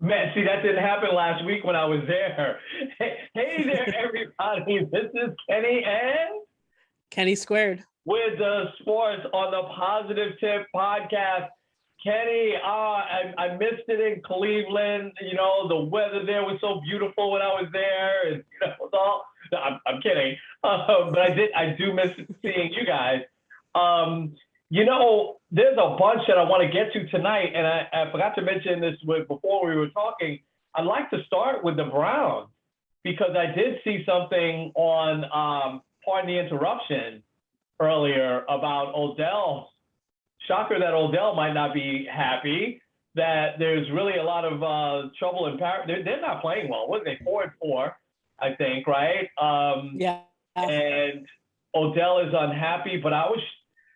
Man, see, that didn't happen last week when I was there. Hey there, everybody. This is Kenny and Kenny squared. with the sports on the Positive Tip podcast. Kenny, I missed it in Cleveland. You know, the weather there was so beautiful when I was there. And, you know, it's all, I'm kidding. But I do miss seeing you guys. You know, there's a bunch that I want to get to tonight. And I forgot to mention this before we were talking. I'd like to start with the Browns because I did see something on, pardon the interruption, earlier about Odell. Shocker that Odell might not be happy. That there's really a lot of trouble in Paris. They're not playing well. What are they, 4-4? I think, right? Yeah. And Odell is unhappy. But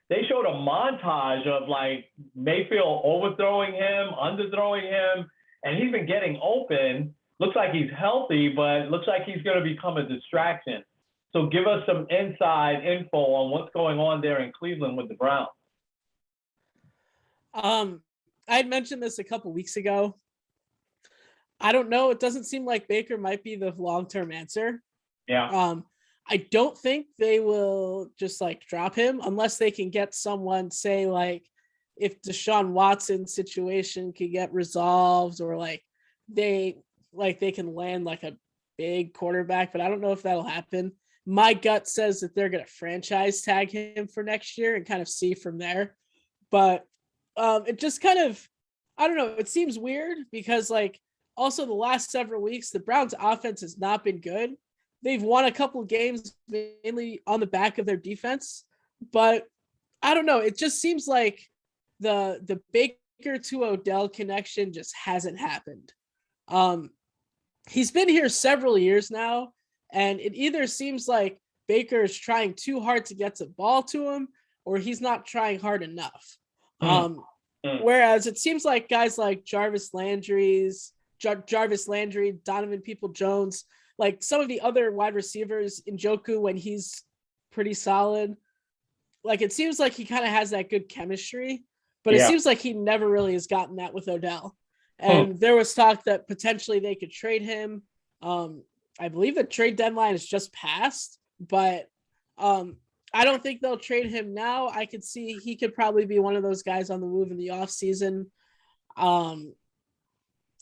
they showed a montage of like Mayfield overthrowing him, underthrowing him, and he's been getting open. Looks like he's healthy, but looks like he's going to become a distraction. So give us some inside info on what's going on there in Cleveland with the Browns. I had mentioned this a couple weeks ago. I don't know. It doesn't seem like Baker might be the long-term answer. Yeah. I don't think they will just like drop him unless they can get someone, say like if Deshaun Watson situation could get resolved, or like they can land like a big quarterback, but I don't know if that'll happen. My gut says that they're going to franchise tag him for next year and kind of see from there. But it just kind of, I don't know. It seems weird because like also the last several weeks, the Browns offense has not been good. They've won a couple of games mainly on the back of their defense, but I don't know. It just seems like the Baker to Odell connection just hasn't happened. He's been here several years now, and it either seems like Baker is trying too hard to get the ball to him, or he's not trying hard enough. Whereas it seems like guys like Jarvis Landry, Donovan Peoples-Jones, like some of the other wide receivers, Njoku when he's pretty solid, like it seems like he kind of has that good chemistry, but it seems like he never really has gotten that with Odell. And there was talk that potentially they could trade him. I believe the trade deadline is just passed, but I don't think they'll trade him now. I could see he could probably be one of those guys on the move in the offseason.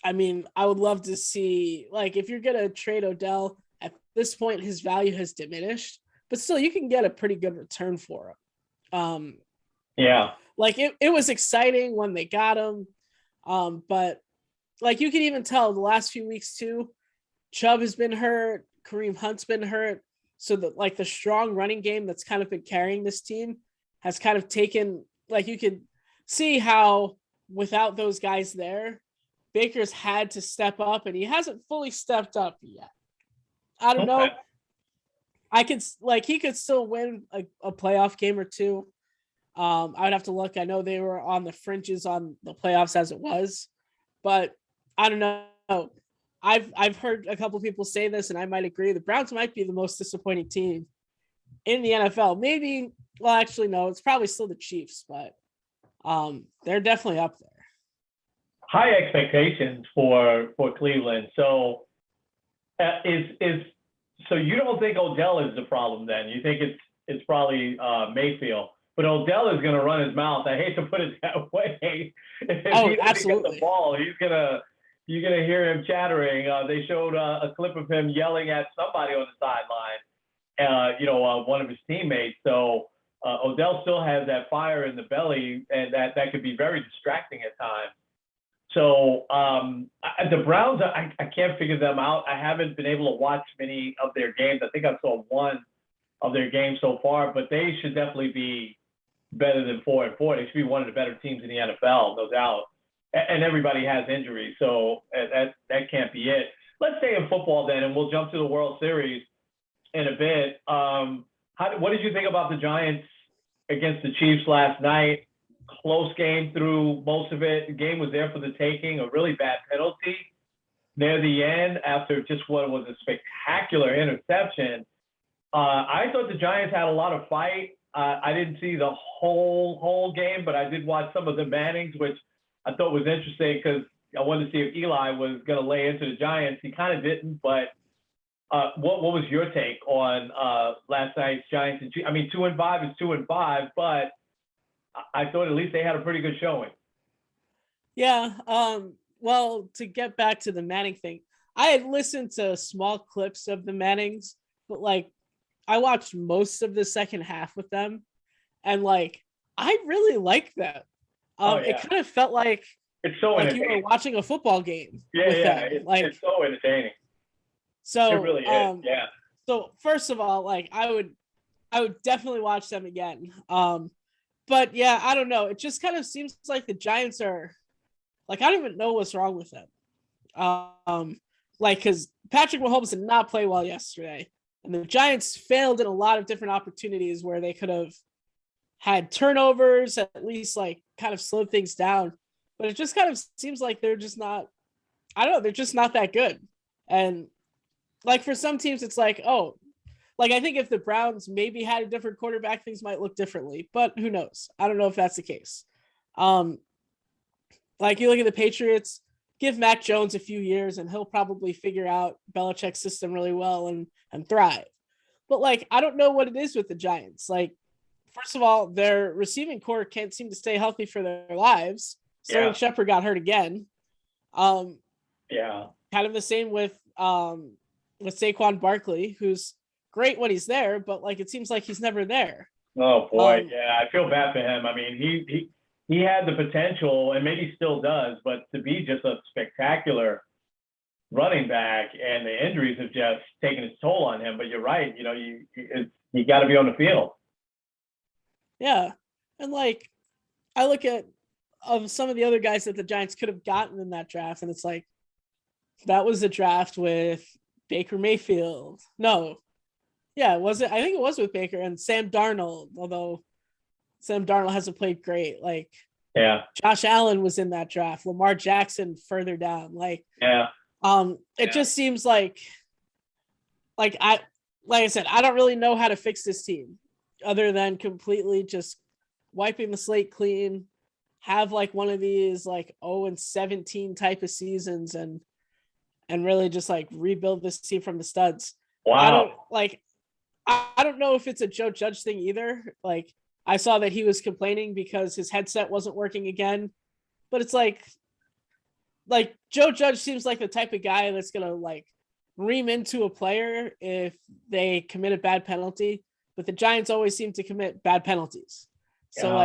I mean, I would love to see, like, if you're going to trade Odell, at this point, his value has diminished, but still, you can get a pretty good return for him. Like, it was exciting when they got him, but, like, you can even tell the last few weeks, too, Chubb has been hurt, Kareem Hunt's been hurt, so that, like, the strong running game that's kind of been carrying this team has kind of taken, like, you could see how without those guys there, Baker's had to step up, and he hasn't fully stepped up yet. I don't know. He could still win a playoff game or two. I would have to look. I know they were on the fringes on the playoffs as it was, but I don't know. I've heard a couple people say this, and I might agree. The Browns might be the most disappointing team in the NFL. Maybe, well, actually, no, it's probably still the Chiefs, but they're definitely up there. High expectations for Cleveland. So so you don't think Odell is the problem then? You think it's probably Mayfield, but Odell is going to run his mouth. I hate to put it that way. If he absolutely. Get the ball, you're gonna hear him chattering. They showed a clip of him yelling at somebody on the sideline. One of his teammates. So Odell still has that fire in the belly, and that could be very distracting at times. So the Browns, I can't figure them out. I haven't been able to watch many of their games. I think I saw one of their games so far, but they should definitely be better than 4-4. They should be one of the better teams in the NFL, no doubt. And everybody has injuries, so that can't be it. Let's stay in football then, and we'll jump to the World Series in a bit. What did you think about the Giants against the Chiefs last night? Close game through most of it. The game was there for the taking. A really bad penalty near the end after just what was a spectacular interception. I thought the Giants had a lot of fight. I didn't see the whole game, but I did watch some of the Mannings, which I thought was interesting because I wanted to see if Eli was going to lay into the Giants. He kind of didn't, but what was your take on last night's Giants? I mean, 2-5 is 2-5, but I thought at least they had a pretty good showing. Yeah. Well, to get back to the Manning thing, I had listened to small clips of the Mannings, but like I watched most of the second half with them, and like I really liked them. It kind of felt like it's so like you were watching a football game. Yeah, it's so entertaining. So it really is. Yeah. So first of all, like I would definitely watch them again. But yeah, I don't know. It just kind of seems like the Giants are like, I don't even know what's wrong with them. Like, because Patrick Mahomes did not play well yesterday, and the Giants failed in a lot of different opportunities where they could have had turnovers, at least like kind of slowed things down. But it just kind of seems like they're just not, I don't know, they're just not that good. And like for some teams, it's like, oh, like I think if the Browns maybe had a different quarterback, things might look differently, but who knows? I don't know if that's the case. Like you look at the Patriots, give Mac Jones a few years and he'll probably figure out Belichick's system really well and thrive. But like, I don't know what it is with the Giants. Like, first of all, their receiving core can't seem to stay healthy for their lives. Sterling Shepard got hurt again. Kind of the same with Saquon Barkley, who's great when he's there, but like it seems like he's never there. Oh boy, I feel bad for him. I mean, he had the potential, and maybe still does, but to be just a spectacular running back, and the injuries have just taken its toll on him. But you're right, you know, you got to be on the field. Yeah, and like I look at some of the other guys that the Giants could have gotten in that draft, and it's like that was a draft with Baker Mayfield. No, yeah, was it? I think it was with Baker and Sam Darnold, although Sam Darnold hasn't played great. Like, Josh Allen was in that draft. Lamar Jackson further down. Like, it just seems like I said, I don't really know how to fix this team other than completely just wiping the slate clean, have like one of these like 0-17 type of seasons and really just like rebuild this team from the studs. Wow. I don't know if it's a Joe Judge thing either. Like I saw that he was complaining because his headset wasn't working again, but it's like Joe Judge seems like the type of guy that's going to like ream into a player if they commit a bad penalty, but the Giants always seem to commit bad penalties. So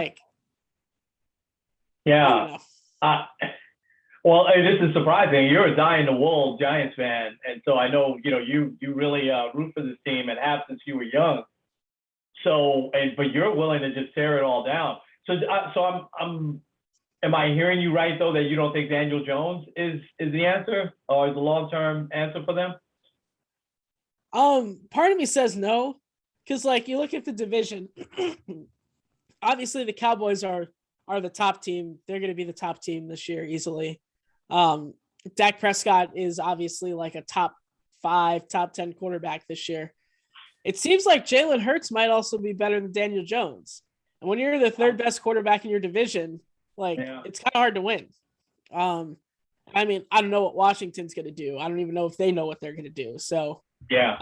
well, this is surprising. You're a dyed-in-the-wool Giants fan, and so I know you really root for this team and have since you were young. So, but you're willing to just tear it all down. So am I hearing you right though that you don't think Daniel Jones is the answer or is the long-term answer for them? Part of me says no, because like you look at the division, obviously the Cowboys are the top team. They're going to be the top team this year easily. Dak Prescott is obviously like a top 5, top 10 quarterback this year. It seems like Jalen Hurts might also be better than Daniel Jones. And when you're the third best quarterback in your division, like it's kind of hard to win. I mean, I don't know what Washington's going to do. I don't even know if they know what they're going to do. So I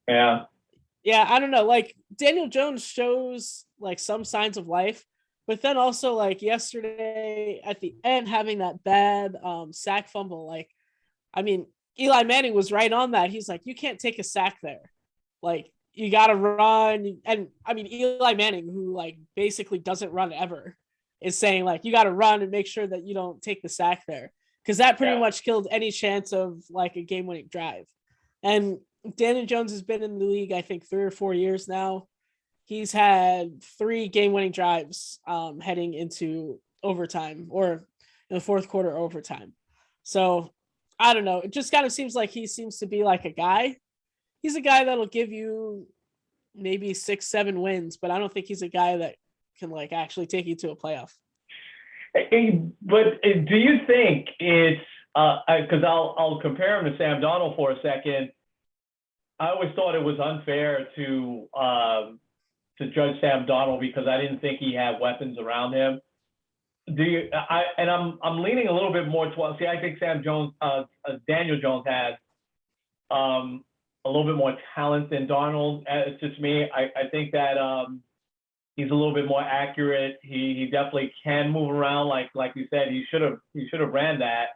don't know. Like Daniel Jones shows like some signs of life, but then also like yesterday at the end having that bad sack fumble. Like, I mean, Eli Manning was right on that. He's like, you can't take a sack there. Like you got to run. And I mean, Eli Manning, who like basically doesn't run ever, is saying like, you got to run and make sure that you don't take the sack there. Cause that pretty much killed any chance of like a game winning drive. And Daniel Jones has been in the league, I think 3 or 4 years now. He's had 3 game winning drives heading into overtime or in the fourth quarter overtime. So I don't know. It just kind of seems like he seems to be like a guy. He's a guy that'll give you maybe 6-7 wins, but I don't think he's a guy that can like actually take you to a playoff. But do you think it's because I'll compare him to Sam Darnold for a second. I always thought it was unfair to judge Sam Darnold because I didn't think he had weapons around him. do you? I'm leaning a little bit more towards. See, I think Daniel Jones has a little bit more talent than Darnold. It's just me. I think that he's a little bit more accurate. He definitely can move around. Like you said, he should have ran that.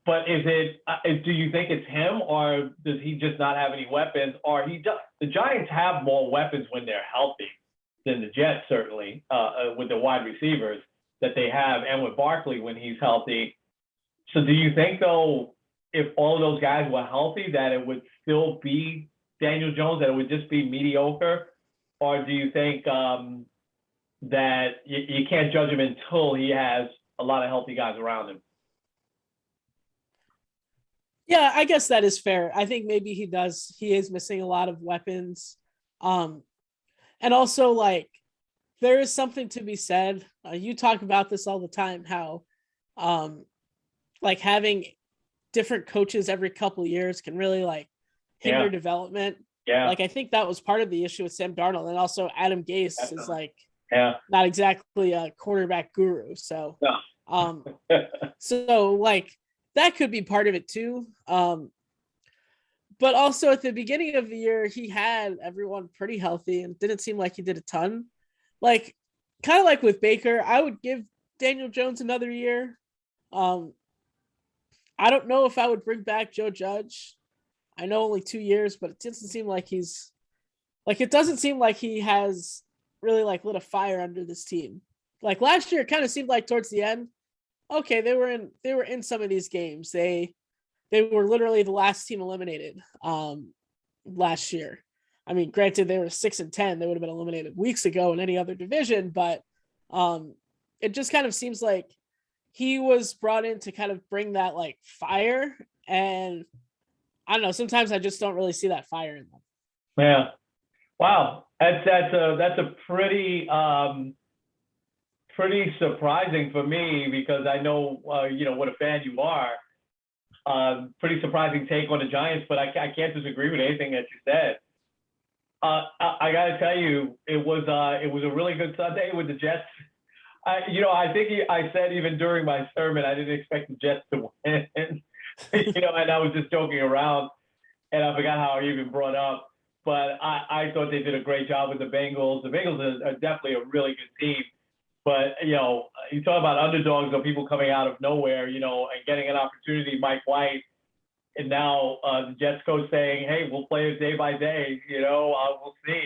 But do you think it's him, or does he just not have any weapons? Or the Giants have more weapons when they're healthy than the Jets, certainly, with the wide receivers that they have, and with Barkley when he's healthy. So do you think, though, if all of those guys were healthy, that it would still be Daniel Jones, that it would just be mediocre? Or do you think that you can't judge him until he has a lot of healthy guys around him? Yeah, I guess that is fair. I think maybe he is missing a lot of weapons. And also, like, there is something to be said. You talk about this all the time, how like having different coaches every couple years can really like hinder development. Yeah. Like, I think that was part of the issue with Sam Darnold, and also Adam Gase is like not exactly a quarterback guru. So so like that could be part of it too. But also at the beginning of the year, he had everyone pretty healthy and didn't seem like he did a ton. Like, kind of like with Baker, I would give Daniel Jones another year. I don't know if I would bring back Joe Judge. I know only 2 years, but it doesn't seem like it doesn't seem like he has really like lit a fire under this team. Like last year, it kind of seemed like towards the end, okay, they were in some of these games. They were literally the last team eliminated last year. I mean, granted, they were 6-10. They would have been eliminated weeks ago in any other division, but it just kind of seems like he was brought in to kind of bring that like fire. And I don't know, sometimes I just don't really see that fire in them. Yeah. Wow. That's a pretty pretty surprising for me, because I know what a fan you are. Pretty surprising take on the Giants, but I can't disagree with anything that you said. I got to tell you, it was a really good Sunday with the Jets. I think I said even during my sermon, I didn't expect the Jets to win. And I was just joking around, and I forgot how I even brought up. But I thought they did a great job with the Bengals. The Bengals are definitely a really good team. But, you talk about underdogs or people coming out of nowhere, and getting an opportunity, Mike White, and now the Jets coach saying, hey, we'll play it day by day, we'll see.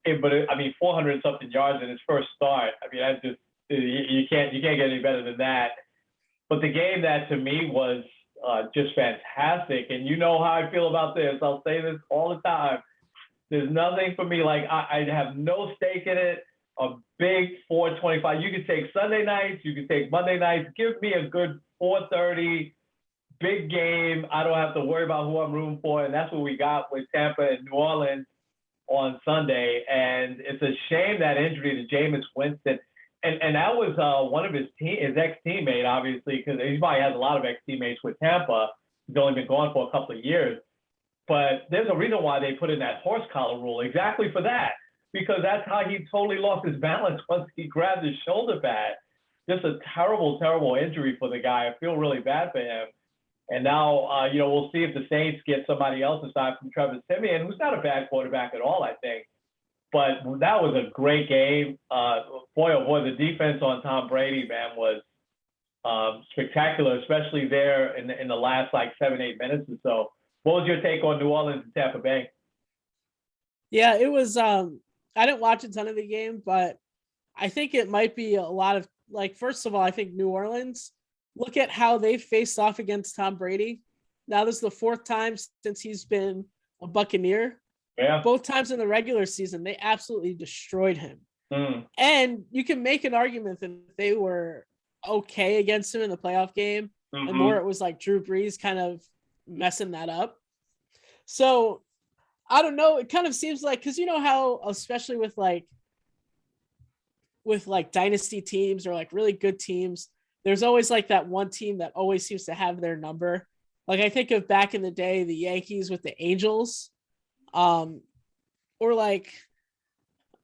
But, 400-something yards in his first start. I mean, that's just, you can't get any better than that. But the game that, to me, was just fantastic. And you know how I feel about this. I'll say this all the time. There's nothing for me, like, I have no stake in it. A big 4:25. You can take Sunday nights. You can take Monday nights. Give me a good 4:30 big game. I don't have to worry about who I'm rooting for. And that's what we got with Tampa and New Orleans on Sunday. And it's a shame that injury to Jameis Winston. And that was one of his ex-teammate, obviously, because he probably has a lot of ex-teammates with Tampa. He's only been gone for a couple of years. But there's a reason why they put in that horse collar rule, exactly for that. Because that's how he totally lost his balance once he grabbed his shoulder pad. Just a terrible, terrible injury for the guy. I feel really bad for him. And now, we'll see if the Saints get somebody else aside from Trevor Siemian, who's not a bad quarterback at all, I think. But that was a great game. Boy, oh boy, the defense on Tom Brady, man, was spectacular, especially there in the last 7-8 minutes or so. What was your take on New Orleans and Tampa Bay? Yeah, it was. I didn't watch a ton of the game, but I think it might be a lot of first of all, I think New Orleans, look at how they faced off against Tom Brady. Now, this is the fourth time since he's been a Buccaneer. Yeah. Both times in the regular season, they absolutely destroyed him. And you can make an argument that they were okay against him in the playoff game. And more it was like Drew Brees kind of messing that up. So I don't know. It kind of seems like, because you know how, especially with dynasty teams or really good teams, there's always that one team that always seems to have their number. I think of back in the day, the Yankees with the Angels, or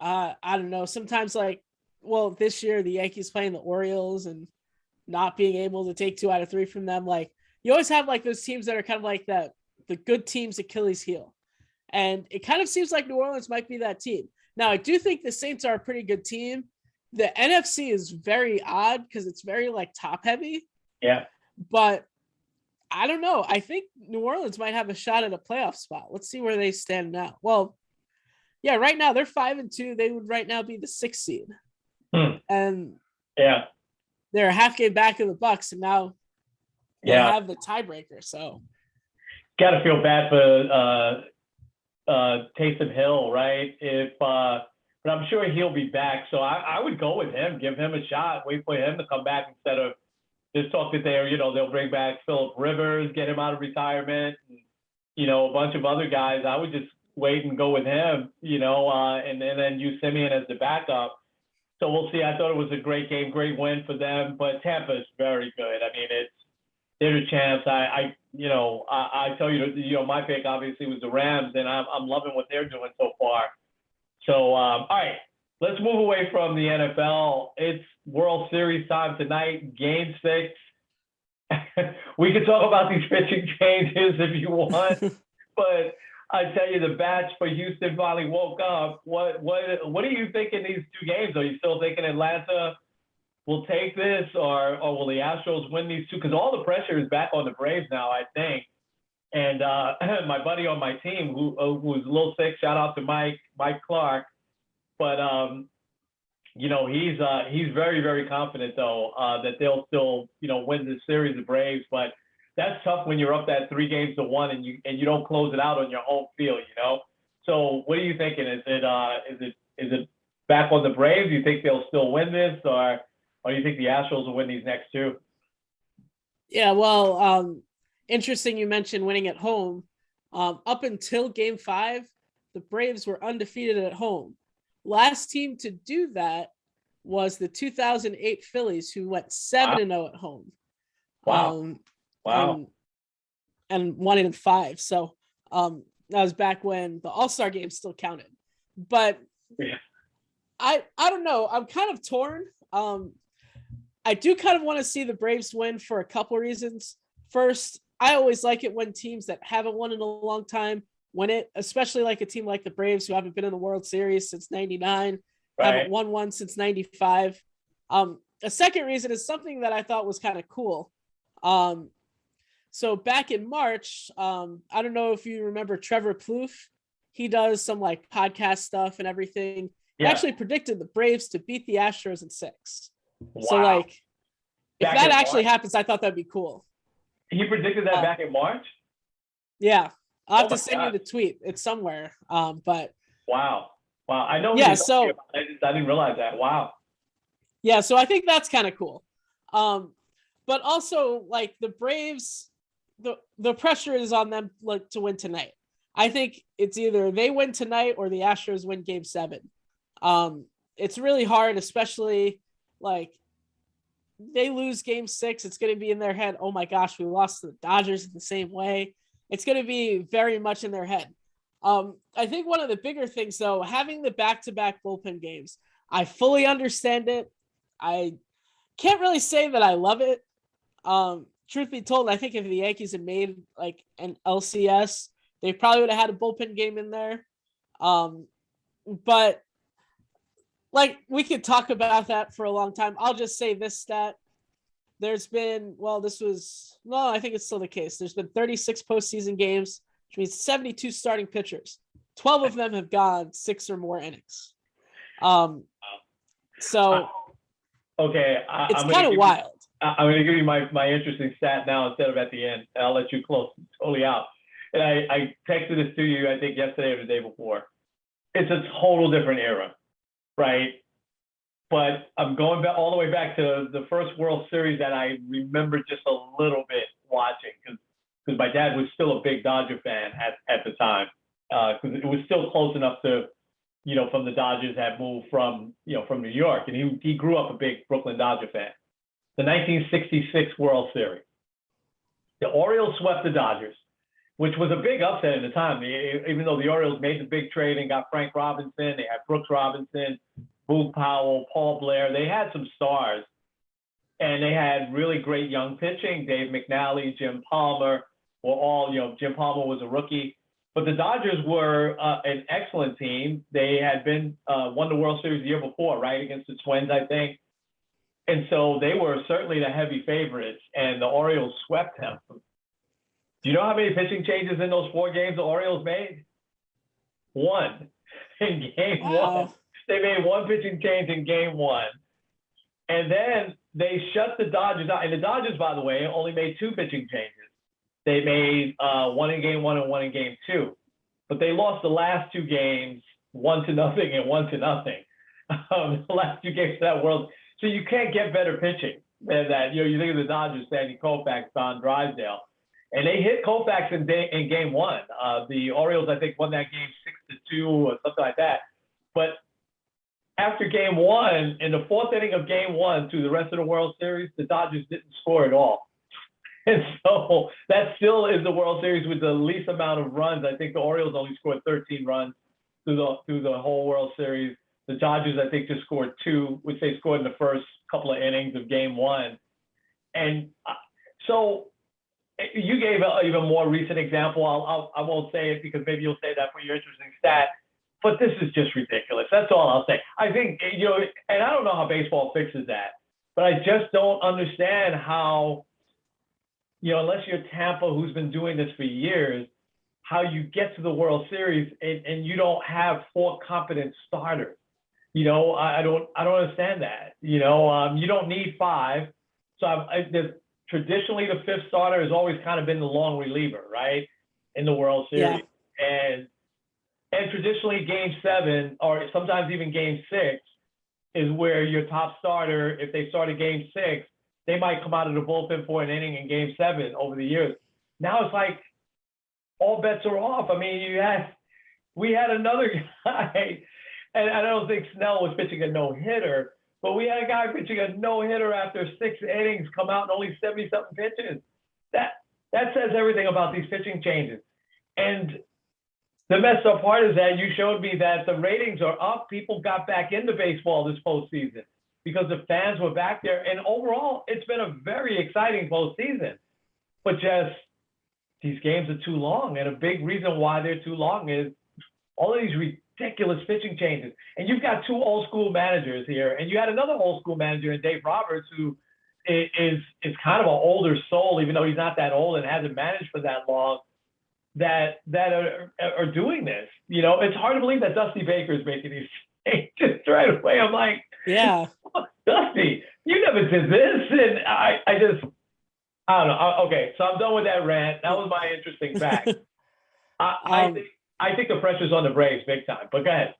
I don't know. Sometimes this year the Yankees playing the Orioles and not being able to take 2 out of 3 from them. Like, you always have like those teams that are kind of like that, the good team's Achilles heel. And it kind of seems like New Orleans might be that team. Now, I do think the Saints are a pretty good team. The NFC is very odd because it's very like top heavy. Yeah. But I don't know. I think New Orleans might have a shot at a playoff spot. Let's see where they stand now. Well, yeah, right now they're 5-2. They would right now be the 6th seed. And yeah, they're a half game back of the Bucks, and now they have the tiebreaker. So got to feel bad for Taysom Hill, right? But I'm sure he'll be back. So I would go with him, give him a shot, wait for him to come back instead of just talk that they'll bring back Phillip Rivers, get him out of retirement, and, a bunch of other guys. I would just wait and go with him, and then use Simeon as the backup. So we'll see. I thought it was a great game, great win for them, but Tampa is very good. I mean, they're a chance. I tell you, my pick obviously was the Rams, and I'm loving what they're doing so far. So, all right, let's move away from the NFL. It's World Series time tonight, Game 6. We could talk about these pitching changes if you want, but I tell you, the batch for Houston finally woke up. What do you think in these 2 games? Are you still thinking Atlanta will take this, or will the Astros win these 2? Because all the pressure is back on the Braves now, I think. And my buddy on my team, who was a little sick, shout out to Mike Clark, but he's very, very confident though that they'll still win this series, the Braves. But that's tough when you're up that 3-1 and you don't close it out on your home field, So what are you thinking? Is it back on the Braves? Do you think they'll still win this, or do you think the Astros will win these next 2? Yeah, well, interesting you mentioned winning at home. Up until Game 5, the Braves were undefeated at home. Last team to do that was the 2008 Phillies, who went 7-0 at home. Wow. Wow. And 1-5. So that was back when the All-Star game still counted. But yeah. I don't know. I'm kind of torn. I do kind of want to see the Braves win for a couple reasons. First, I always like it when teams that haven't won in a long time win it, especially like a team like the Braves, who haven't been in the World Series since 99, haven't won one since 95. A second reason is something that I thought was kind of cool. So back in March, I don't know if you remember Trevor Plouffe. He does some like podcast stuff and everything. He actually predicted the Braves to beat the Astros in 6. Wow. So like, if that actually happens, I thought that'd be cool. He predicted that back in March? Yeah. I'll have to send you the tweet. It's somewhere. But wow. I know. Yeah. So I didn't realize that. Wow. Yeah. So I think that's kind of cool. But also like the Braves, the pressure is on them like to win tonight. I think it's either they win tonight or the Astros win Game 7. It's really hard, especially like they lose Game 6. It's going to be in their head. Oh my gosh, we lost to the Dodgers in the same way. It's going to be very much in their head. I think one of the bigger things though, having the back-to-back bullpen games, I fully understand it. I can't really say that I love it. Truth be told, I think if the Yankees had made like an LCS, they probably would have had a bullpen game in there. But like we could talk about that for a long time. I'll just say this stat. There's been, I think it's still the case. There's been 36 postseason games, which means 72 starting pitchers. 12 of them have gone 6 or more innings. So okay, it's kind of wild. I'm going to give you my interesting stat now instead of at the end. I'll let you close totally out. And I texted this to you, I think, yesterday or the day before. It's a total different era, right? But I'm going back all the way back to the first World Series that I remember just a little bit watching because my dad was still a big Dodger fan at the time because it was still close enough to, from the Dodgers had moved from New York, and he grew up a big Brooklyn Dodger fan. The 1966 World Series. The Orioles swept the Dodgers, which was a big upset at the time. Even though the Orioles made the big trade and got Frank Robinson, they had Brooks Robinson, Boog Powell, Paul Blair. They had some stars, and they had really great young pitching. Dave McNally, Jim Palmer were all, Jim Palmer was a rookie. But the Dodgers were an excellent team. They had been won the World Series the year before, right, against the Twins, I think. And so they were certainly the heavy favorites, and the Orioles swept them. Do you know how many pitching changes in those 4 games the Orioles made? 1 in game 1. They made 1 pitching change in game 1. And then they shut the Dodgers out. And the Dodgers, by the way, only made 2 pitching changes. They made 1 in game 1 and 1 in game 2. But they lost the last 2 games 1-0 and 1-0. The last 2 games of that World. So you can't get better pitching than that. You think of the Dodgers, Sandy Koufax, Don Drysdale. And they hit Koufax in game 1. The Orioles, I think, won that game 6-2 or something like that. But after game 1, in the 4th inning of game 1 through the rest of the World Series, the Dodgers didn't score at all. And so that still is the World Series with the least amount of runs. I think the Orioles only scored 13 runs through the whole World Series. The Dodgers, I think, just scored 2, which they scored in the first couple of innings of game 1. And so you gave an even more recent example. I won't say it because maybe you'll say that for your interesting stat. But this is just ridiculous. That's all I'll say. I think, and I don't know how baseball fixes that, but I just don't understand how, unless you're Tampa, who's been doing this for years, how you get to the World Series and you don't have 4 competent starters. I don't understand that. You don't need 5. So traditionally the 5th starter has always kind of been the long reliever, right, in the World Series. Yeah. And traditionally game 7 or sometimes even game 6 is where your top starter, if they start a game 6, they might come out of the bullpen for an inning in game 7 over the years. Now it's like all bets are off. I mean, we had another guy, and I don't think Snell was pitching a no-hitter, but we had a guy pitching a no-hitter after 6 innings, come out and only 70-something pitches. That says everything about these pitching changes. And the messed up part is that you showed me that the ratings are up. People got back into baseball this postseason because the fans were back there. And overall, it's been a very exciting postseason. But just these games are too long. And a big reason why they're too long is all of these ridiculous pitching changes. And you've got 2 old school managers here. And you had another old school manager in Dave Roberts, who is kind of an older soul, even though he's not that old and hasn't managed for that long, that are doing this. It's hard to believe that Dusty Baker is making these changes right away. I'm like, yeah, Dusty, you never did this. And I don't know. Okay, so I'm done with that rant. That was my interesting fact. I think the pressure's on the Braves big time, but go ahead.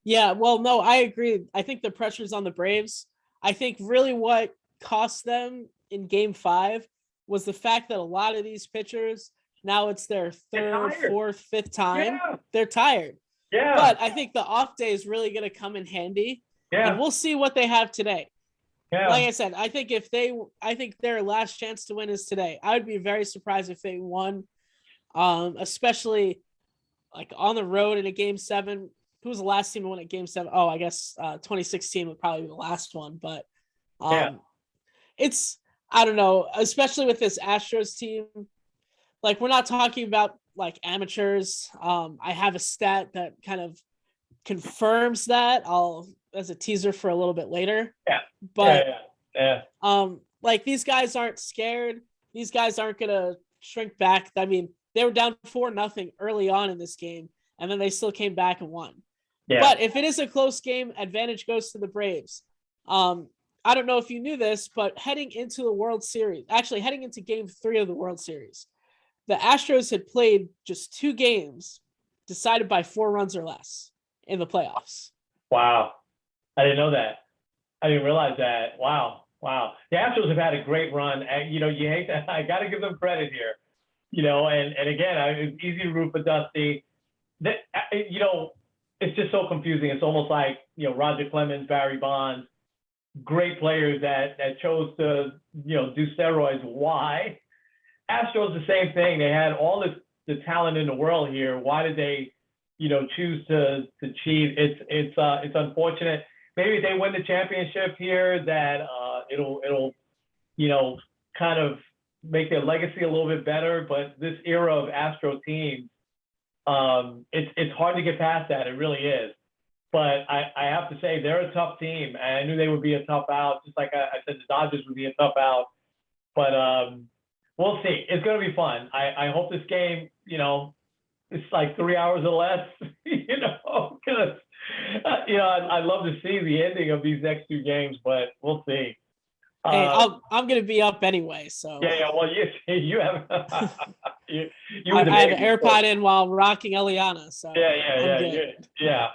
Yeah, well, no, I agree. I think the pressure's on the Braves. I think really what cost them in game 5 was the fact that a lot of these pitchers, now it's their 3rd, 4th, 5th time. Yeah. They're tired. Yeah. But I think the off day is really going to come in handy. Yeah. And we'll see what they have today. Yeah. Like I said, I think their last chance to win is today. I would be very surprised if they won, especially like on the road in a game 7. Who was the last team to win at game 7? Oh, I guess 2016 would probably be the last one. But it's, I don't know, especially with this Astros team. Like, we're not talking about like amateurs. I have a stat that kind of confirms that. As a teaser for a little bit later. Yeah. But like, these guys aren't scared. These guys aren't gonna shrink back. I mean, they were down 4-0 early on in this game, and then they still came back and won. Yeah. But if it is a close game, advantage goes to the Braves. I don't know if you knew this, but heading into the World Series, actually heading into game 3 of the World Series, the Astros had played just 2 games decided by 4 runs or less in the playoffs. Wow. I didn't know that. I didn't realize that. Wow. The Astros have had a great run. And, you hate that. I got to give them credit here. And again, it's easy to root for Dusty. It's just so confusing. It's almost like, Roger Clemens, Barry Bonds, great players that chose to, do steroids. Why? Astros, the same thing. They had all the talent in the world here. Why did they, choose to cheat? It's unfortunate. maybe they win the championship here, that it'll kind of make their legacy a little bit better. But this era of Astro teams, it's hard to get past that. It really is. But I have to say, they're a tough team, and I knew they would be a tough out, just like I said the Dodgers would be a tough out. But we'll see. It's going to be fun. I hope this game, it's like 3 hours or less, because, I'd love to see the ending of these next two games, but we'll see. Hey, I'm going to be up anyway, so. Yeah. Well, you have. I have an AirPod in while rocking Eliana, so. Yeah.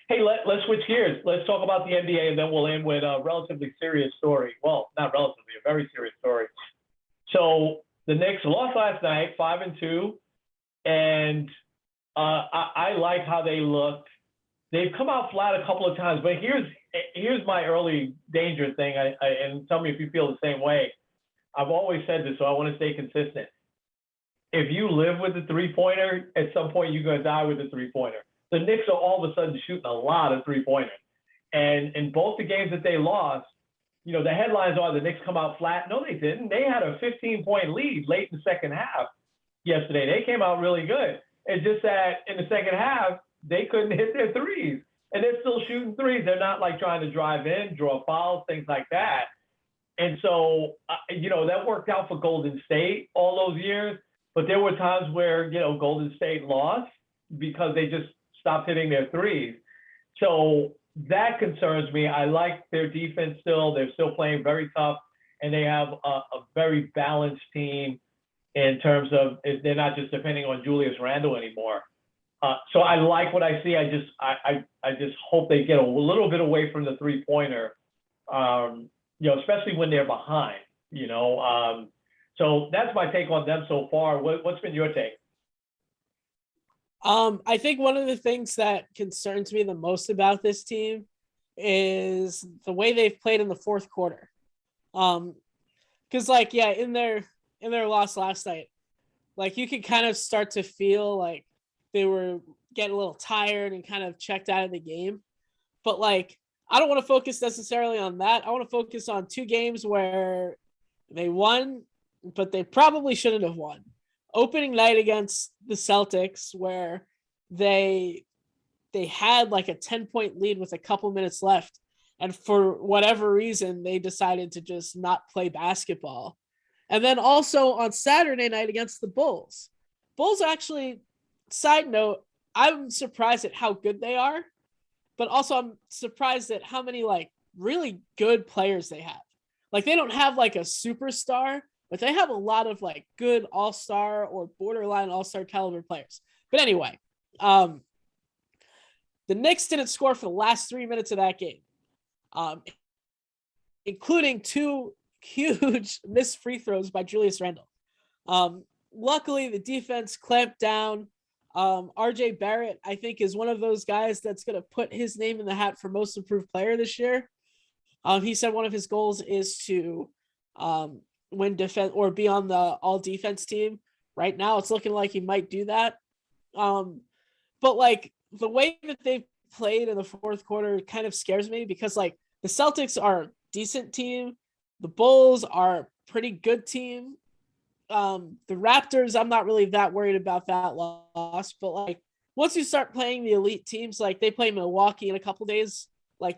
Hey, let's switch gears. Let's talk about the NBA, and then we'll end with a relatively serious story. Well, not relatively, a very serious story. So the Knicks lost last night, 5-2, and I like how they looked. They've come out flat a couple of times, but here's my early danger thing, and tell me if you feel the same way. I've always said this, so I want to stay consistent. If you live with the three-pointer, at some point you're going to die with the three-pointer. The Knicks are all of a sudden shooting a lot of three-pointers. And in both the games that they lost, the headlines are the Knicks come out flat. No, they didn't. They had a 15-point lead late in the second half yesterday. They came out really good. It's just that in the second half, they couldn't hit their threes. And they're still shooting threes. They're not like trying to drive in, draw fouls, things like that. And so, that worked out for Golden State all those years. But there were times where, Golden State lost because they just stopped hitting their threes. So that concerns me. I like their defense still. They're still playing very tough, and they have a very balanced team in terms of they're not just depending on Julius Randle anymore. So I like what I see. I just hope they get a little bit away from the three-pointer, especially when they're behind, So that's my take on them so far. What's been your take? I think one of the things that concerns me the most about this team is the way they've played in the fourth quarter. Because in their loss last night, you could kind of start to feel like they were getting a little tired and kind of checked out of the game. But I don't want to focus necessarily on that. I want to focus on two games where they won, but they probably shouldn't have won. Opening night against the Celtics, where they had a 10-point lead with a couple minutes left, and for whatever reason they decided to just not play basketball. And then also on Saturday night against the Bulls. Bulls actually, side note, I'm surprised at how good they are, but also I'm surprised at how many really good players they have. They don't have a superstar, but they have a lot of good all-star or borderline all-star caliber players. But anyway, the Knicks didn't score for the last 3 minutes of that game, including two huge missed free throws by Julius Randle. Luckily, the defense clamped down. RJ Barrett, I think, is one of those guys that's going to put his name in the hat for most improved player this year. He said one of his goals is to win defense or be on the all defense team. Right now, it's looking like he might do that. But the way that they've played in the fourth quarter kind of scares me because the Celtics are a decent team. The Bulls are a pretty good team. The Raptors, I'm not really that worried about that loss, but once you start playing the elite teams, they play Milwaukee in a couple days,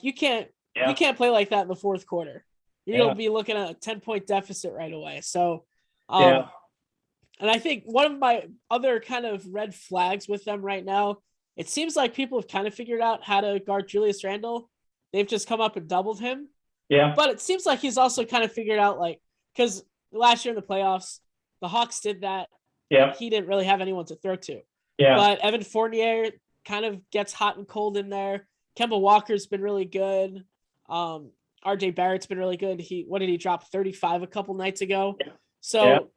you can't play like that in the fourth quarter. You're going to be looking at a 10-point deficit right away. So, and I think one of my other kind of red flags with them right now, it seems like people have kind of figured out how to guard Julius Randle. They've just come up and doubled him. Yeah. But it seems like he's also kind of figured out because last year in the playoffs, the Hawks did that. Yeah. He didn't really have anyone to throw to. Yeah. But Evan Fournier kind of gets hot and cold in there. Kemba Walker's been really good. RJ Barrett's been really good. What did he drop? 35 a couple nights ago. Yeah. So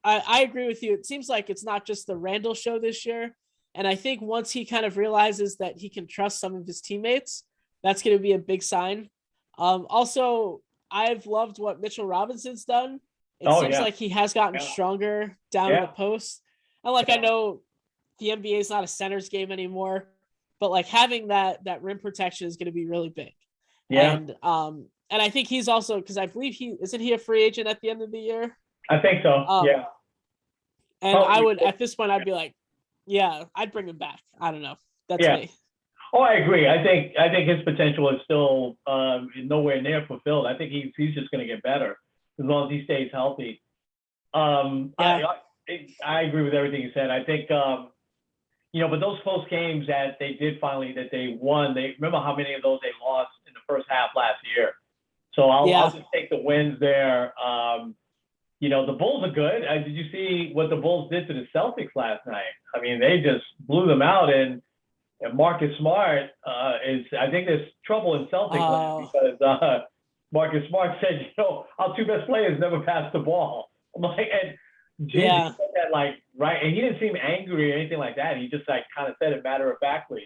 I agree with you. It seems like it's not just the Randle show this year. And I think once he kind of realizes that he can trust some of his teammates, that's going to be a big sign. Also, I've loved what Mitchell Robinson's done. It seems like he has gotten stronger down in the post. And I know the NBA is not a center's game anymore, but like having that rim protection is going to be really big. Yeah. And I think he's also, because I believe isn't he a free agent at the end of the year? I think so. Yeah. And I would, at this point, I'd be like, yeah, I'd bring him back. I don't know. That's me. Oh, I agree. I think his potential is still nowhere near fulfilled. I think he's just going to get better as long as he stays healthy. I agree with everything you said. I think but those close games that they won. They remember how many of those they lost in the first half last year. So I'll just take the wins there. The Bulls are good. Did you see what the Bulls did to the Celtics last night? I mean, they just blew them out. And Marcus Smart I think there's trouble in Celtics land because Marcus Smart said, our two best players never passed the ball. I'm like, and Jimmy said that right, and he didn't seem angry or anything like that. He just kind of said it matter of factly.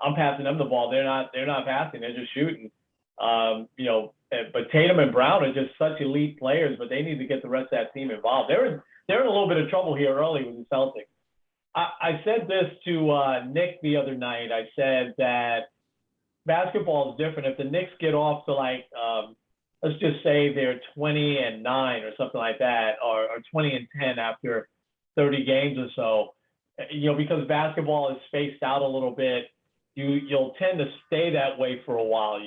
I'm passing them the ball. They're not passing. They're just shooting. But Tatum and Brown are just such elite players, but they need to get the rest of that team involved. They're in a little bit of trouble here early with the Celtics. I said this to Nick the other night. I said that basketball is different. If the Knicks get off to let's just say they're 20-9 or something like that, or 20-10 after 30 games or so, because basketball is spaced out a little bit, you'll tend to stay that way for a while.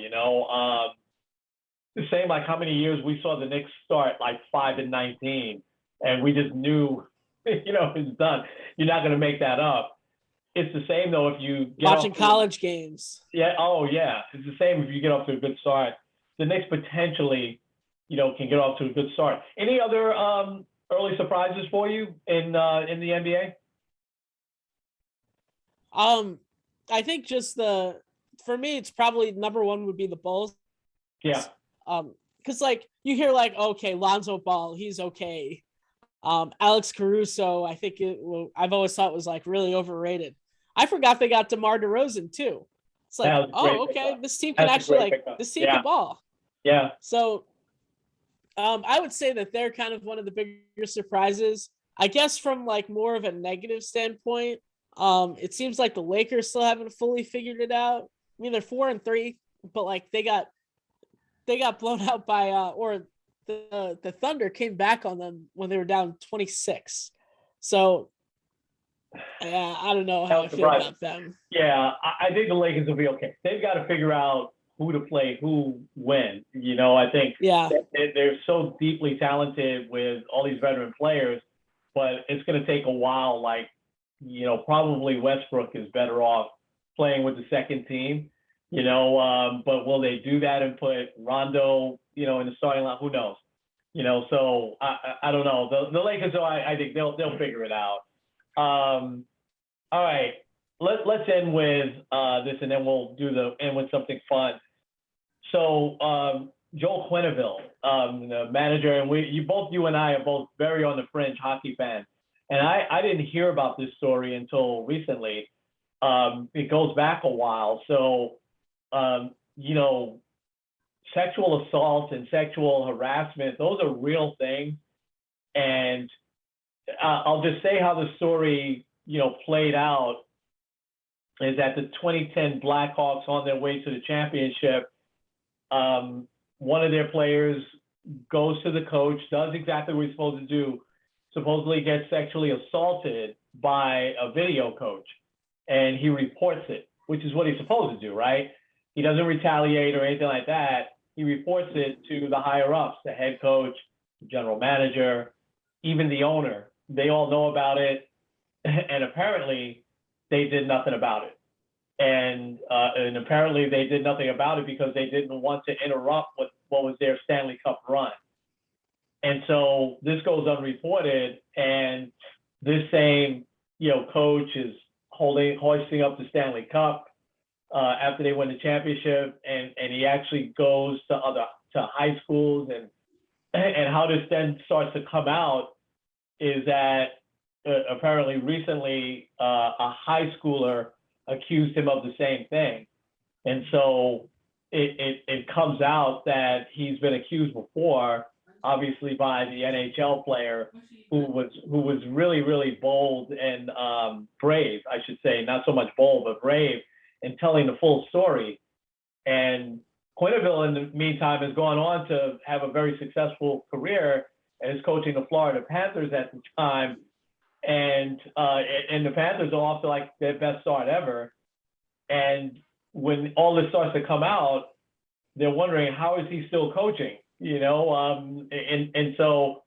The same like how many years we saw the Knicks start 5-19, and we just knew, it's done. You're not going to make that up. It's the same though if you get watching college games. Yeah. Oh yeah. It's the same if you get off to a good start. The Knicks potentially, can get off to a good start. Any other early surprises for you in the NBA? I think for me, it's probably number one would be the Bulls. Yeah. Because you hear okay, Lonzo Ball, he's okay. Alex Caruso, I think I've always thought was really overrated. I forgot they got DeMar DeRozan too. It's okay, this team can actually this team can ball. Yeah. So, I would say that they're kind of one of the bigger surprises. I guess from more of a negative standpoint, it seems like the Lakers still haven't fully figured it out. I mean, they're 4-3, but they got blown out by or the Thunder came back on them when they were down 26. So yeah, I don't know how I feel about them. Yeah, I think the Lakers will be okay. They've got to figure out who to play, who when. I think they're so deeply talented with all these veteran players, but it's going to take a while. Probably Westbrook is better off playing with the second team. But will they do that and put Rondo, in the starting line? Who knows? So I don't know. The Lakers, though, I think they'll figure it out. All right, let's end with this, and then we'll end with something fun. So Joel Quenneville, the manager, and you and I are both very on the fringe hockey fans, and I didn't hear about this story until recently. It goes back a while, so. Sexual assault and sexual harassment, those are real things. And I'll just say how the story, played out is that the 2010 Blackhawks on their way to the championship, one of their players goes to the coach, does exactly what he's supposed to do, supposedly gets sexually assaulted by a video coach, and he reports it, which is what he's supposed to do, right? He doesn't retaliate or anything like that. He reports it to the higher ups, the head coach, the general manager, even the owner. They all know about it, and apparently they did nothing about it. And apparently they did nothing about it because they didn't want to interrupt what was their Stanley Cup run. And so this goes unreported, and this same coach is hoisting up the Stanley Cup after they win the championship, and he actually goes to high schools, and how this then starts to come out is that apparently recently a high schooler accused him of the same thing, and so it comes out that he's been accused before obviously by the NHL player who was really, really bold and brave, I should say, not so much bold, but brave in telling the full story. And Quenneville, in the meantime, has gone on to have a very successful career and is coaching the Florida Panthers at the time. And the Panthers are off to like their best start ever. And when all this starts to come out, they're wondering, how is he still coaching? You know, and so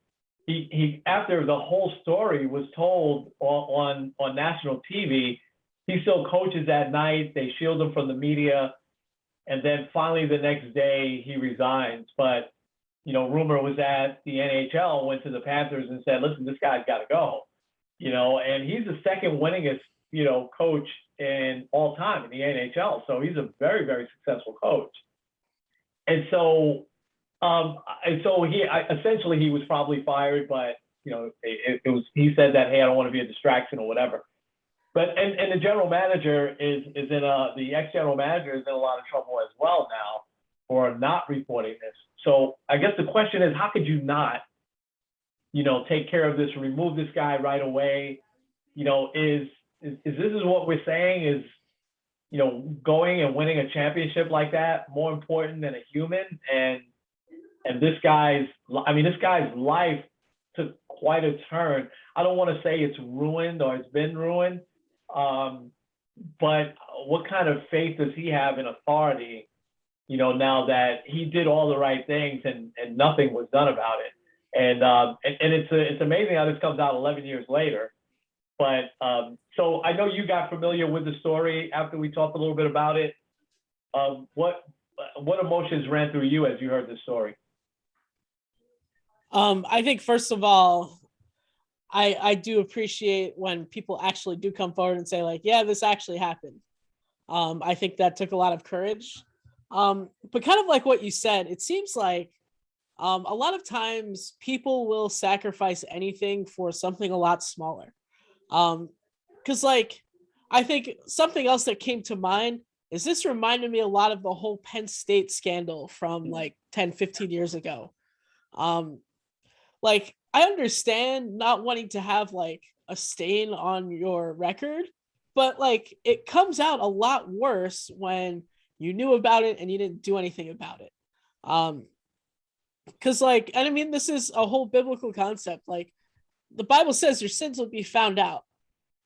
he after the whole story was told on national TV, he still coaches at night. They shield him from the media. And then finally the next day he resigns. But, you know, rumor was that the NHL went to the Panthers and said, listen, this guy's got to go, you know, and he's the second winningest, you know, coach in all time in the NHL. So he's a very, very successful coach. And so essentially he was probably fired, but, you know, it was, he said that, hey, I don't want to be a distraction or whatever. But and the general manager is in the ex-general manager is in a lot of trouble as well now for not reporting this. So I guess the question is, how could you not, you know, take care of this, remove this guy right away? You know, is this is what we're saying is, you know, going and winning a championship like that more important than a human? And this guy's life took quite a turn. I don't want to say it's ruined or it's been ruined. But what kind of faith does he have in authority, you know, now that he did all the right things and nothing was done about it? And it's amazing how this comes out 11 years later. But so I know you got familiar with the story after we talked a little bit about it. What emotions ran through you as you heard this story? I think first of all, I do appreciate when people actually do come forward and say like, yeah, this actually happened. I think that took a lot of courage. But kind of like what you said, it seems like a lot of times people will sacrifice anything for something a lot smaller. Because like, I think something else that came to mind is this reminded me a lot of the whole Penn State scandal from like 10, 15 years ago. Like, I understand not wanting to have like a stain on your record, but like it comes out a lot worse when you knew about it and you didn't do anything about it. Because like, and I mean, this is a whole biblical concept. Like the Bible says your sins will be found out.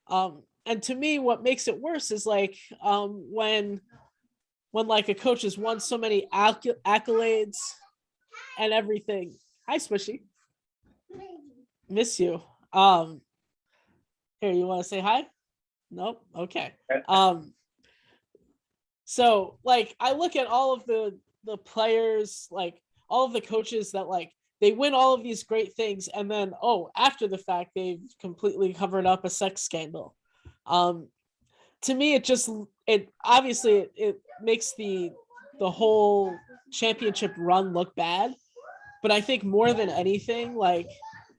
And to me, what makes it worse is like when like a coach has won so many accolades and everything. Hi, Smushy. Miss you. Here, you want to say hi? Nope. Okay. So like I look at all of the players, like all of the coaches that like they win all of these great things, and then after the fact they've completely covered up a sex scandal. To me, it obviously makes the whole championship run look bad. But I think more than anything, like,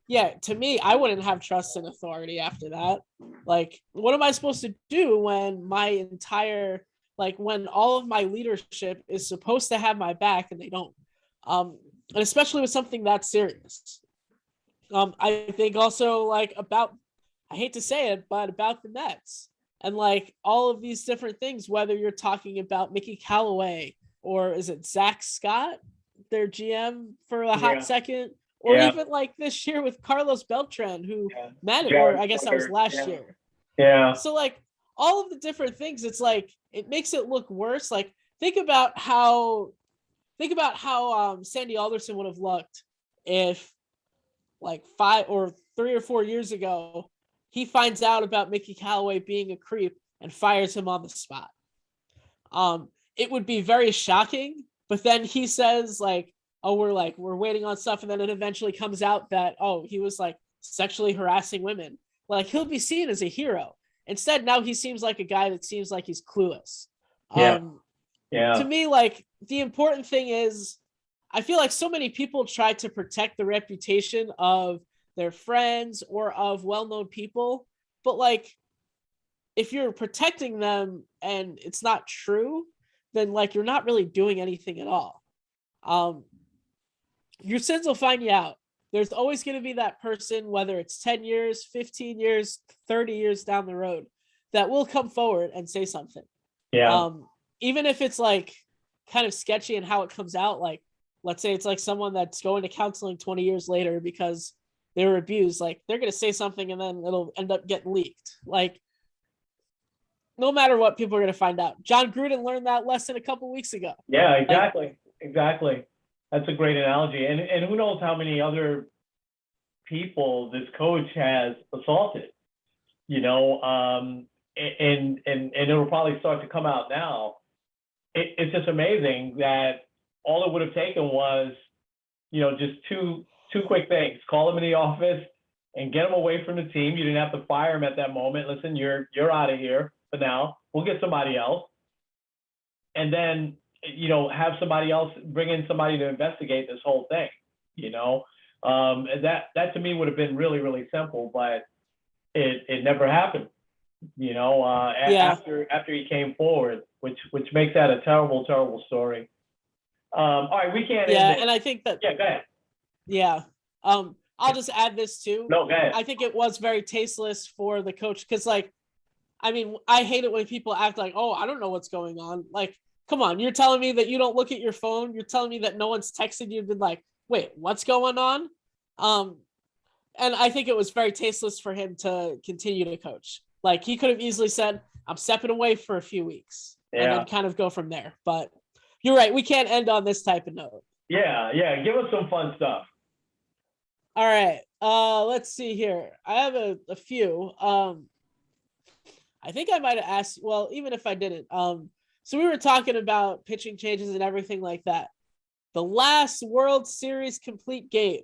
yeah, to me, I wouldn't have trust in authority after that. Like, what am I supposed to do when when all of my leadership is supposed to have my back and they don't? And especially with something that serious. I think also like I hate to say it, but about the Nets and like all of these different things, whether you're talking about Mickey Callaway or is it Zach Scott, their GM for a hot second, or even like this year with Carlos Beltran, who or I guess that was last year. Yeah. So like all of the different things, it's like it makes it look worse. Like think about how Sandy Alderson would have looked if like 3 or 4 years ago he finds out about Mickey Callaway being a creep and fires him on the spot. It would be very shocking. But then he says like, we're waiting on stuff. And then it eventually comes out that, he was like sexually harassing women. Like he'll be seen as a hero. Instead, now he seems like a guy that seems like he's clueless. To me, like the important thing is I feel like so many people try to protect the reputation of their friends or of well-known people. But like, if you're protecting them and it's not true, then like you're not really doing anything at all. your sins will find you out. There's always going to be that person, whether it's 10 years, 15 years, 30 years down the road, that will come forward and say something. Yeah. Even if it's like kind of sketchy in how it comes out, like let's say it's like someone that's going to counseling 20 years later because they were abused, like they're going to say something and then it'll end up getting leaked. Like no matter what, people are going to find out. John Gruden learned that lesson a couple weeks ago. Yeah, exactly. Exactly. That's a great analogy. And who knows how many other people this coach has assaulted, you know, and it'll probably start to come out now. It's just amazing that all it would have taken was, you know, just two quick things. Call him in the office and get him away from the team. You didn't have to fire him at that moment. Listen, you're out of here for now. We'll get somebody else. And then, you know, have somebody else bring in somebody to investigate this whole thing, you know. That to me would have been really, really simple, but it never happened, you know, after he came forward, which makes that a terrible, terrible story. All right, we can't end it. And I think that. Yeah, go ahead. Yeah. I'll just add this too. No, go ahead. I think it was very tasteless for the coach because, like, I mean, I hate it when people act like, oh, I don't know what's going on. Like, come on, you're telling me that you don't look at your phone. You're telling me that no one's texted you and been like, wait, what's going on? And I think it was very tasteless for him to continue to coach. Like, he could have easily said, I'm stepping away for a few weeks and then kind of go from there. But you're right. We can't end on this type of note. Yeah. Give us some fun stuff. All right. Let's see here. I have a few. I think I might have asked, well, even if I didn't. So we were talking about pitching changes and everything like that. The last World Series complete game.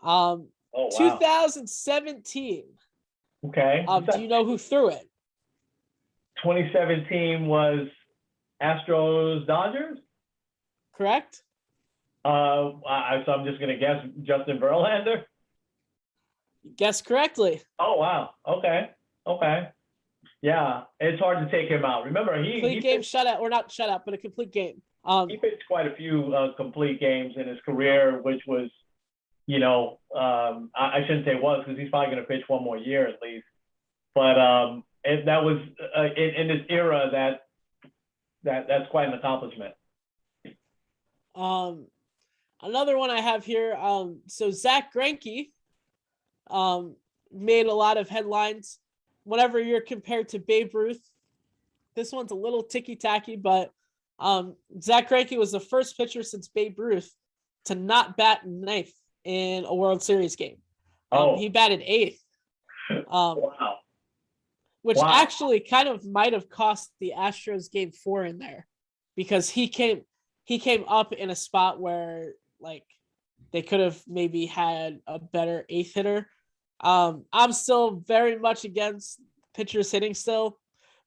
2017. Okay. Do you know who threw it? 2017 was Astros Dodgers? Correct. So I'm just gonna guess Justin Verlander. Guess correctly. Oh wow. Okay. Yeah, it's hard to take him out. Remember, he game shutout, or not shutout, but a complete game. He pitched quite a few complete games in his career, which was, you know, I shouldn't say was because he's probably going to pitch one more year at least. But that was in this era that's quite an accomplishment. Another one I have here. So Zach Greinke made a lot of headlines whenever you're compared to Babe Ruth. This one's a little ticky-tacky, but Zach Greinke was the first pitcher since Babe Ruth to not bat ninth in a World Series game. He batted eighth. Wow. Which actually kind of might have cost the Astros game 4 in there, because he came up in a spot where, like, they could have maybe had a better eighth hitter. I'm still very much against pitchers hitting still,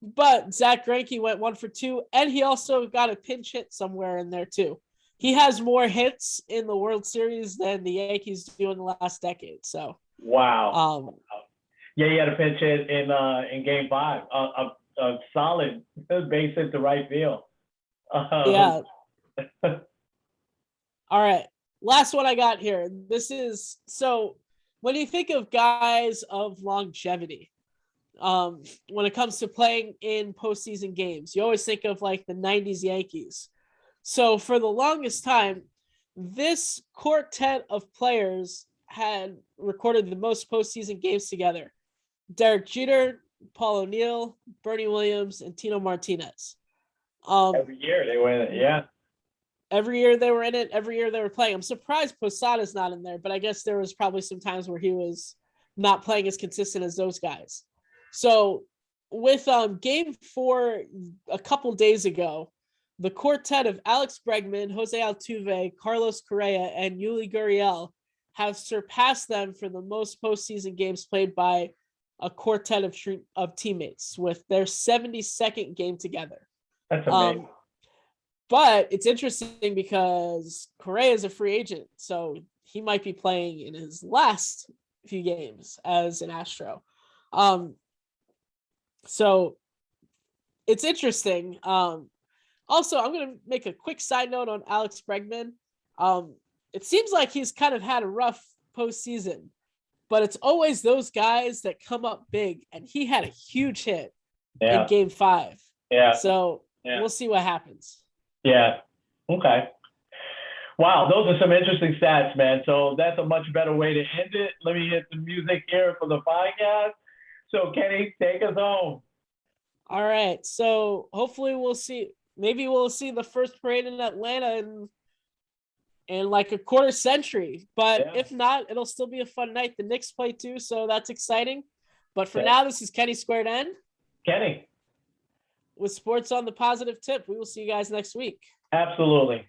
but Zach Greinke went 1 for 2, and he also got a pinch hit somewhere in there too. He has more hits in the World Series than the Yankees do in the last decade. So wow. Yeah, he had a pinch hit in Game 5. A solid base hit to right field. Yeah. All right. Last one I got here. This is so. When you think of guys of longevity, when it comes to playing in postseason games, you always think of like the 90s Yankees. So for the longest time, this quartet of players had recorded the most postseason games together. Derek Jeter, Paul O'Neill, Bernie Williams, and Tino Martinez. Every year they win it, yeah. Every year they were in it. Every year they were playing. I'm surprised Posada's not in there, but I guess there was probably some times where he was not playing as consistent as those guys. So with Game 4 a couple days ago, the quartet of Alex Bregman, Jose Altuve, Carlos Correa, and Yuli Gurriel have surpassed them for the most postseason games played by a quartet of teammates with their 72nd game together. That's amazing. But it's interesting because Correa is a free agent, so he might be playing in his last few games as an Astro. So it's interesting. Also, I'm going to make a quick side note on Alex Bregman. It seems like he's kind of had a rough postseason, but it's always those guys that come up big, and he had a huge hit in Game 5. Yeah. So we'll see what happens. Yeah. Okay. Wow, those are some interesting stats, man. So that's a much better way to end it. Let me hit some music here for the podcast. So Kenny, take us home. All right. So hopefully we'll see. Maybe we'll see the first parade in Atlanta in like a quarter century. But if not, it'll still be a fun night. The Knicks play too, so that's exciting. But for now, this is Kenny Squared N. Kenny. With Sports on the Positive Tip. We will see you guys next week. Absolutely.